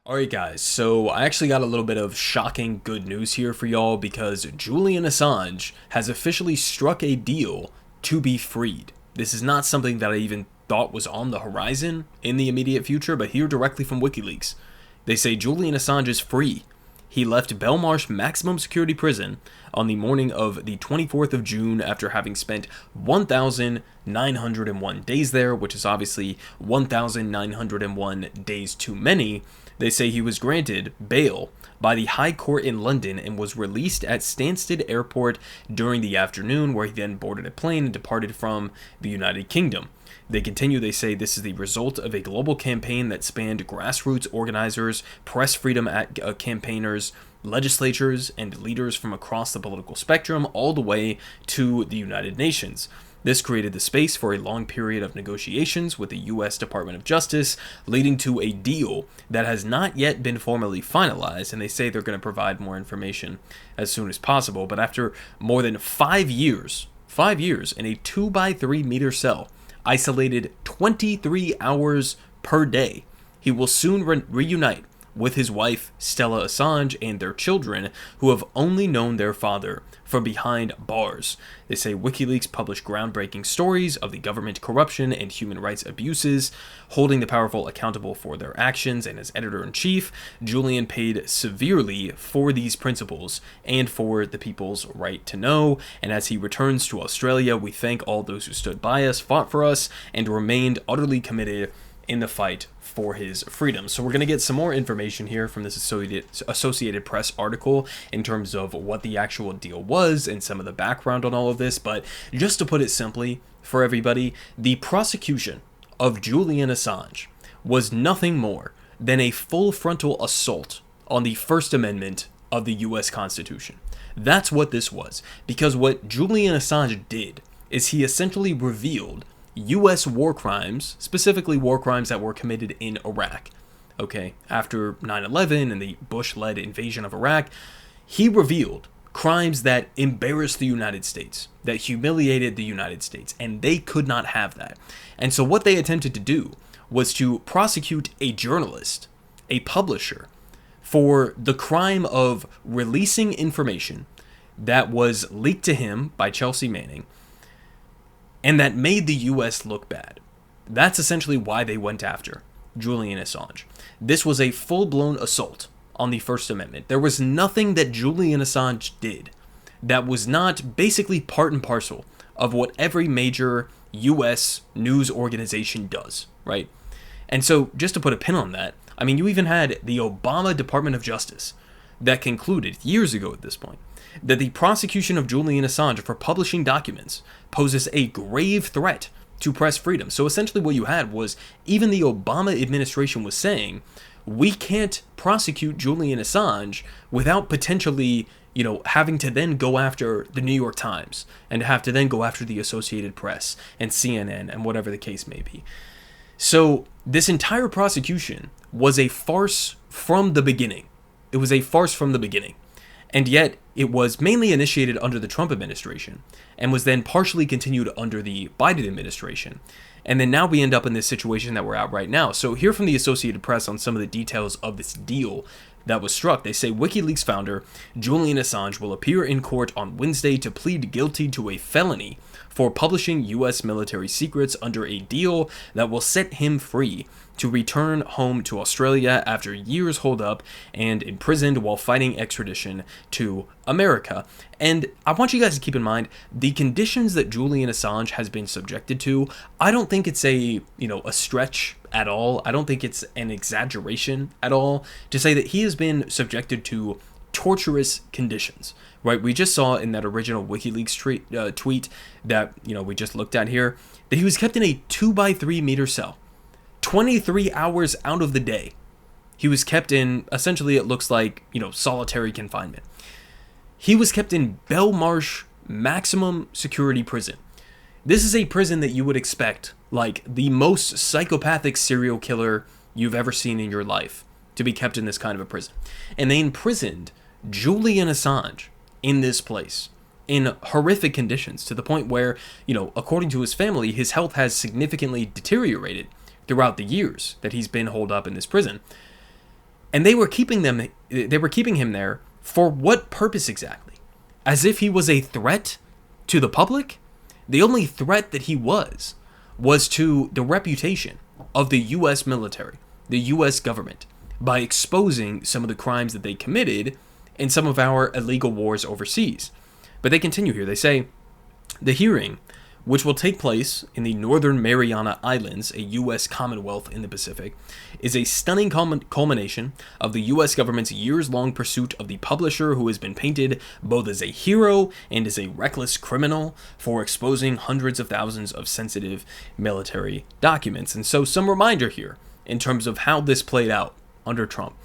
Alright guys, so I actually got a little bit of shocking good news here for y'all because Julian Assange has officially struck a deal to be freed. This is not something that I even thought was on the horizon in the immediate future, but here directly from WikiLeaks. They say Julian Assange is free. He left Belmarsh Maximum Security Prison on the morning of the 24th of June after having spent 1,901 days there, which is obviously 1,901 days too many. They say he was granted bail by the High Court in London and was released at Stansted Airport during the afternoon, where he then boarded a plane and departed from the United Kingdom. They continue, they say this is the result of a global campaign that spanned grassroots organizers, press freedom campaigners, legislatures, and leaders from across the political spectrum, all the way to the United Nations. This created the space for a long period of negotiations with the U.S. Department of Justice, leading to a deal that has not yet been formally finalized, and they say they're going to provide more information as soon as possible. But after more than 5 years in a 2x3 meter cell, isolated 23 hours per day, he will soon reunite with his wife, Stella Assange, and their children, who have only known their father from behind bars. They say WikiLeaks published groundbreaking stories of the government corruption and human rights abuses, holding the powerful accountable for their actions, and as editor-in-chief, Julian paid severely for these principles and for the people's right to know. And as he returns to Australia, we thank all those who stood by us, fought for us, and remained utterly committed in the fight for his freedom. So we're going to get some more information here from this Associated Press article in terms of what the actual deal was and some of the background on all of this. But just to put it simply for everybody, the prosecution of Julian Assange was nothing more than a full frontal assault on the First Amendment of the U.S. Constitution. That's what this was, because what Julian Assange did is he essentially revealed U.S. war crimes, specifically war crimes that were committed in Iraq. Okay, after 9/11 and the Bush-led invasion of Iraq, he revealed crimes that embarrassed the United States, that humiliated the United States, and they could not have that. And so what they attempted to do was to prosecute a journalist, a publisher, for the crime of releasing information that was leaked to him by Chelsea Manning, and that made the U.S. look bad. That's essentially why they went after Julian Assange. This was a full-blown assault on the First Amendment. There was nothing that Julian Assange did that was not basically part and parcel of what every major U.S. news organization does, right? And so, just to put a pin on that, I mean, you even had the Obama Department of Justice that concluded, years ago at this point, that the prosecution of Julian Assange for publishing documents poses a grave threat to press freedom. So essentially what you had was even the Obama administration was saying, we can't prosecute Julian Assange without potentially, having to then go after the New York Times and have to then go after the Associated Press and CNN and whatever the case may be. So this entire prosecution was a farce from the beginning. It was a farce from the beginning. And yet, it was mainly initiated under the Trump administration and was then partially continued under the Biden administration. And then now we end up in this situation that we're at right now. So here from the Associated Press on some of the details of this deal that was struck. They say WikiLeaks founder Julian Assange will appear in court on Wednesday to plead guilty to a felony for publishing U.S. military secrets under a deal that will set him free to return home to Australia after years holed up and imprisoned while fighting extradition to America. And I want you guys to keep in mind the conditions that Julian Assange has been subjected to. I don't think it's a stretch at all. I don't think it's an exaggeration at all to say that he has been subjected to torturous conditions, right? We just saw in that original WikiLeaks tweet that, we just looked at here, that he was kept in a 2x3 meter cell, 23 hours out of the day. He was kept in, essentially it looks like, solitary confinement. He was kept in Belmarsh Maximum Security Prison. This is a prison that you would expect, like, the most psychopathic serial killer you've ever seen in your life to be kept in this kind of a prison. And they imprisoned Julian Assange in this place in horrific conditions to the point where, according to his family, his health has significantly deteriorated throughout the years that he's been holed up in this prison. And they were keeping him there for what purpose exactly? As if he was a threat to the public? The only threat that he was to the reputation of the US military, the US government, by exposing some of the crimes that they committed in some of our illegal wars overseas. But they continue here. They say, the hearing, which will take place in the Northern Mariana Islands, a U.S. Commonwealth in the Pacific, is a stunning culmination of the U.S. government's years-long pursuit of the publisher who has been painted both as a hero and as a reckless criminal for exposing hundreds of thousands of sensitive military documents. And so some reminder here in terms of how this played out under Trump.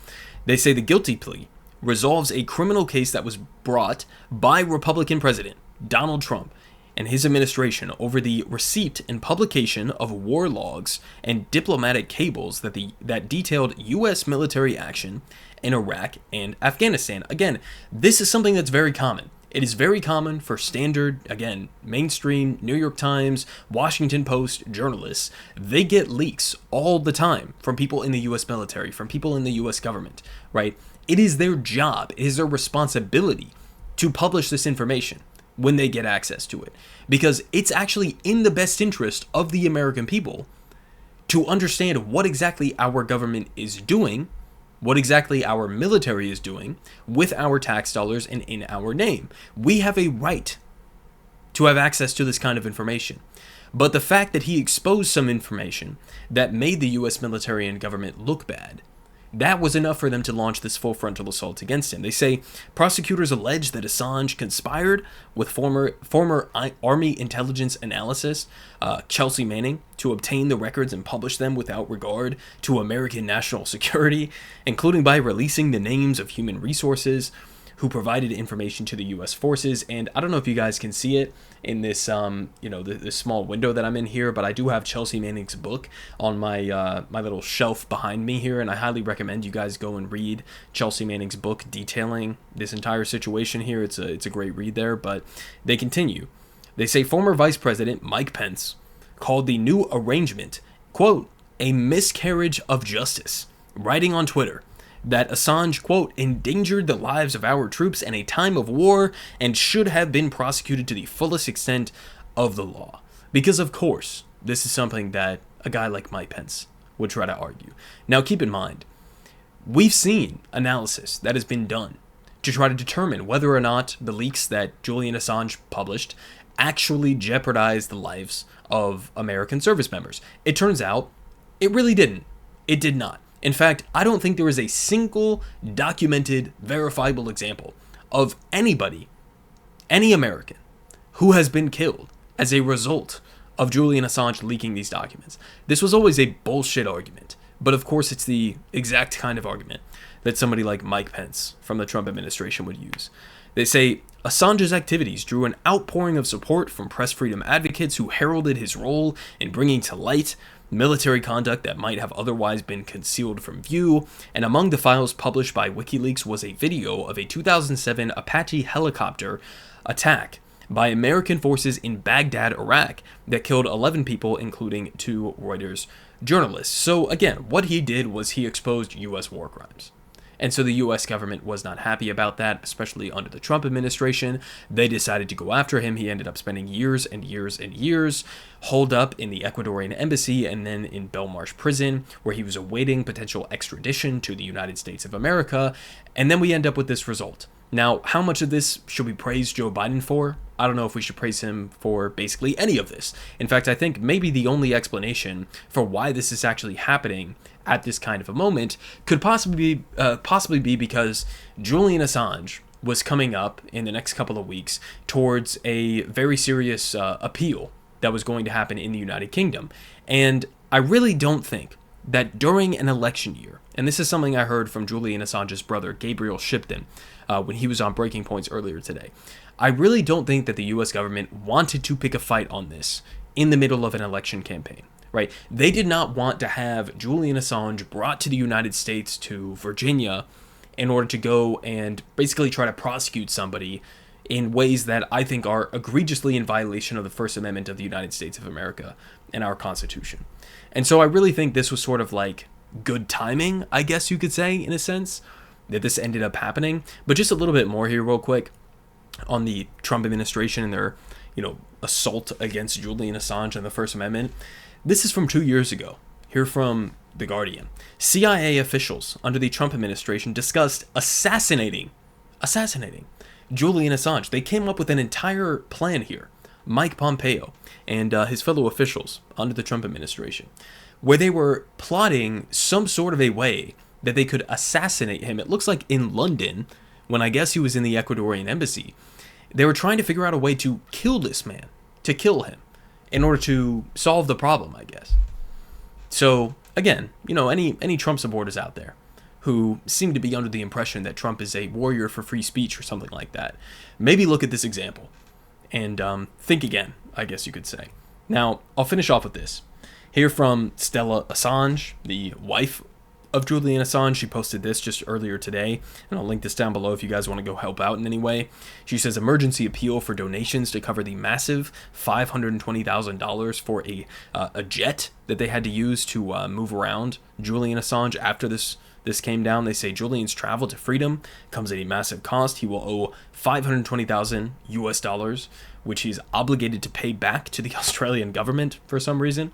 They say the guilty plea resolves a criminal case that was brought by Republican President Donald Trump and his administration over the receipt and publication of war logs and diplomatic cables that detailed U.S. military action in Iraq and Afghanistan. Again, this is something that's very common. It is very common for standard, again, mainstream New York Times, Washington Post journalists. They get leaks all the time from people in the U.S. military, from people in the U.S. government, right? It is their job, it is their responsibility to publish this information when they get access to it, because it's actually in the best interest of the American people to understand what exactly our government is doing, what exactly our military is doing with our tax dollars and in our name. We have a right to have access to this kind of information. But the fact that he exposed some information that made the U.S. military and government look bad, that was enough for them to launch this full frontal assault against him. They say prosecutors allege that Assange conspired with former Army intelligence analyst Chelsea Manning to obtain the records and publish them without regard to American national security, including by releasing the names of human resources who provided information to the U.S. forces. And I don't know if you guys can see it in this, this small window that I'm in here, but I do have Chelsea Manning's book on my my little shelf behind me here, and I highly recommend you guys go and read Chelsea Manning's book detailing this entire situation here. It's a great read there, but they continue. They say former Vice President Mike Pence called the new arrangement, quote, a miscarriage of justice, writing on Twitter that Assange, quote, endangered the lives of our troops in a time of war and should have been prosecuted to the fullest extent of the law. Because, of course, this is something that a guy like Mike Pence would try to argue. Now, keep in mind, we've seen analysis that has been done to try to determine whether or not the leaks that Julian Assange published actually jeopardized the lives of American service members. It turns out it really didn't. It did not. In fact, I don't think there is a single documented, verifiable example of anybody, any American, who has been killed as a result of Julian Assange leaking these documents. This was always a bullshit argument, but of course it's the exact kind of argument that somebody like Mike Pence from the Trump administration would use. They say Assange's activities drew an outpouring of support from press freedom advocates who heralded his role in bringing to light military conduct that might have otherwise been concealed from view, and among the files published by WikiLeaks was a video of a 2007 Apache helicopter attack by American forces in Baghdad, Iraq, that killed 11 people, including 2 Reuters journalists. So again, what he did was he exposed U.S. war crimes. And so the U.S. government was not happy about that, especially under the Trump administration. They decided to go after him. He ended up spending years and years and years holed up in the Ecuadorian embassy and then in Belmarsh prison, where he was awaiting potential extradition to the United States of America. And then we end up with this result. Now, how much of this should we praise Joe Biden for? I don't know if we should praise him for basically any of this. In fact, I think maybe the only explanation for why this is actually happening at this kind of a moment could possibly be because Julian Assange was coming up in the next couple of weeks towards a very serious appeal that was going to happen in the United Kingdom. And I really don't think that during an election year, and this is something I heard from Julian Assange's brother, Gabriel Shipton, when he was on Breaking Points earlier today, I really don't think that the U.S. government wanted to pick a fight on this in the middle of an election campaign. Right? They did not want to have Julian Assange brought to the United States, to Virginia, in order to go and basically try to prosecute somebody in ways that I think are egregiously in violation of the First Amendment of the United States of America and our Constitution. And so I really think this was sort of like good timing, I guess you could say, in a sense, that this ended up happening. But just a little bit more here real quick on the Trump administration and their, assault against Julian Assange and the First Amendment. This is from 2 years ago. Here from The Guardian. CIA officials under the Trump administration discussed assassinating Julian Assange. They came up with an entire plan here. Mike Pompeo and his fellow officials under the Trump administration, where they were plotting some sort of a way that they could assassinate him. It looks like in London, when I guess he was in the Ecuadorian embassy, they were trying to figure out a way to kill this man, to kill him, in order to solve the problem, I guess. So, again, any Trump supporters out there who seem to be under the impression that Trump is a warrior for free speech or something like that, maybe look at this example and think again, I guess you could say. Now, I'll finish off with this. Here from Stella Assange, the wife of Julian Assange. She posted this just earlier today, and I'll link this down below if you guys want to go help out in any way. She says, emergency appeal for donations to cover the massive $520,000 for a jet that they had to use to move around Julian Assange after this came down. They say Julian's travel to freedom comes at a massive cost. He will owe $520,000 US, which he's obligated to pay back to the Australian government for some reason.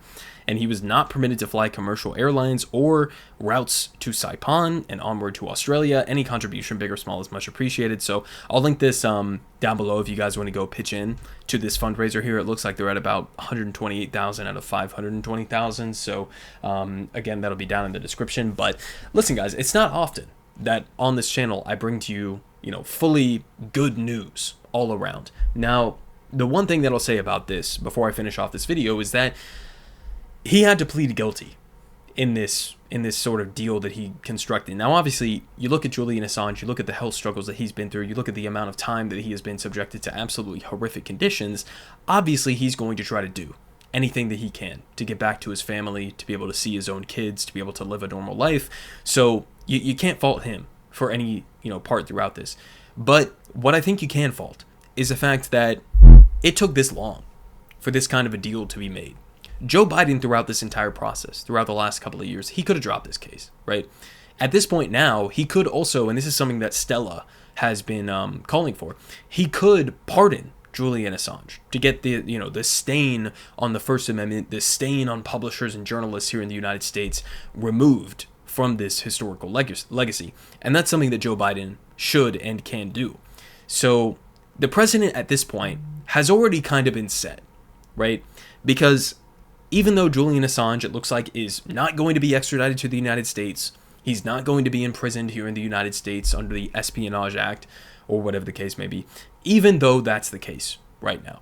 And he was not permitted to fly commercial airlines or routes to Saipan and onward to Australia. Any contribution, big or small, is much appreciated. So I'll link this down below if you guys want to go pitch in to this fundraiser here. It looks like they're at about 128,000 out of 520,000. So again, that'll be down in the description. But listen, guys, it's not often that on this channel I bring to you, fully good news all around. Now, the one thing that I'll say about this before I finish off this video is that he had to plead guilty in this sort of deal that he constructed. Now, obviously, you look at Julian Assange, you look at the health struggles that he's been through, you look at the amount of time that he has been subjected to absolutely horrific conditions. Obviously, he's going to try to do anything that he can to get back to his family, to be able to see his own kids, to be able to live a normal life. So you can't fault him for any part throughout this. But what I think you can fault is the fact that it took this long for this kind of a deal to be made. Joe Biden, throughout this entire process, throughout the last couple of years, he could have dropped this case, right? At this point now, he could also, and this is something that Stella has been calling for, he could pardon Julian Assange to get the stain on the First Amendment, the stain on publishers and journalists here in the United States removed from this historical legacy. And that's something that Joe Biden should and can do. So the precedent at this point has already kind of been set, right? Because even though Julian Assange, it looks like, is not going to be extradited to the United States, he's not going to be imprisoned here in the United States under the Espionage Act, or whatever the case may be, even though that's the case right now,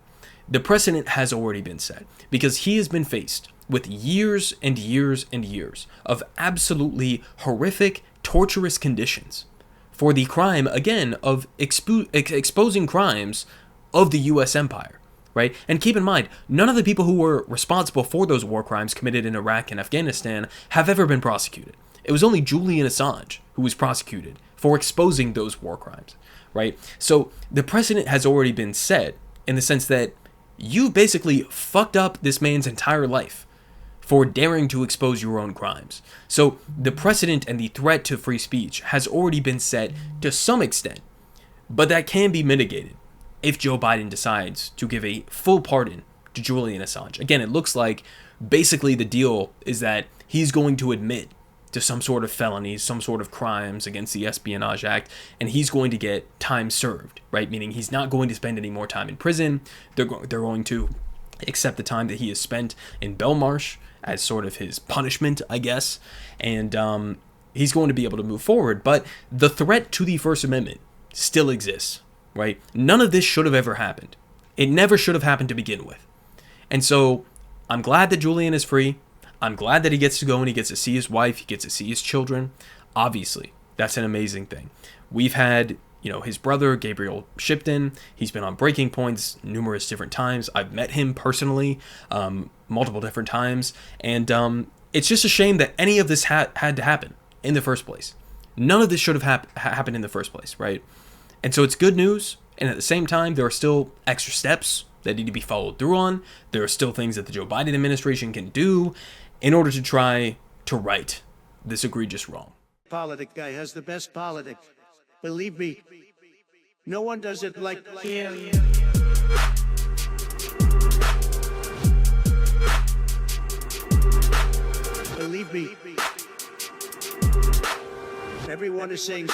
the precedent has already been set, because he has been faced with years and years and years of absolutely horrific, torturous conditions for the crime, again, of exposing crimes of the U.S. empire. Right? And keep in mind, none of the people who were responsible for those war crimes committed in Iraq and Afghanistan have ever been prosecuted. It was only Julian Assange who was prosecuted for exposing those war crimes, right? So the precedent has already been set in the sense that you basically fucked up this man's entire life for daring to expose your own crimes. So the precedent and the threat to free speech has already been set to some extent, but that can be mitigated if Joe Biden decides to give a full pardon to Julian Assange. Again, it looks like basically the deal is that he's going to admit to some sort of felonies, some sort of crimes against the Espionage Act, and he's going to get time served, right? Meaning he's not going to spend any more time in prison. They're going to accept the time that he has spent in Belmarsh as sort of his punishment, I guess, and he's going to be able to move forward. But the threat to the First Amendment still exists. Right? None of this should have ever happened. It never should have happened to begin with. And so I'm glad that Julian is free. I'm glad that he gets to go and he gets to see his wife. He gets to see his children. Obviously, that's an amazing thing. We've had, his brother, Gabriel Shipton. He's been on Breaking Points numerous different times. I've met him personally multiple different times. And it's just a shame that any of this had to happen in the first place. None of this should have happened in the first place, right? And so it's good news, and at the same time, there are still extra steps that need to be followed through on. There are still things that the Joe Biden administration can do in order to try to right this egregious wrong. Politic guy has the best politic. Believe me, no one does it like him. Believe me, everyone is saying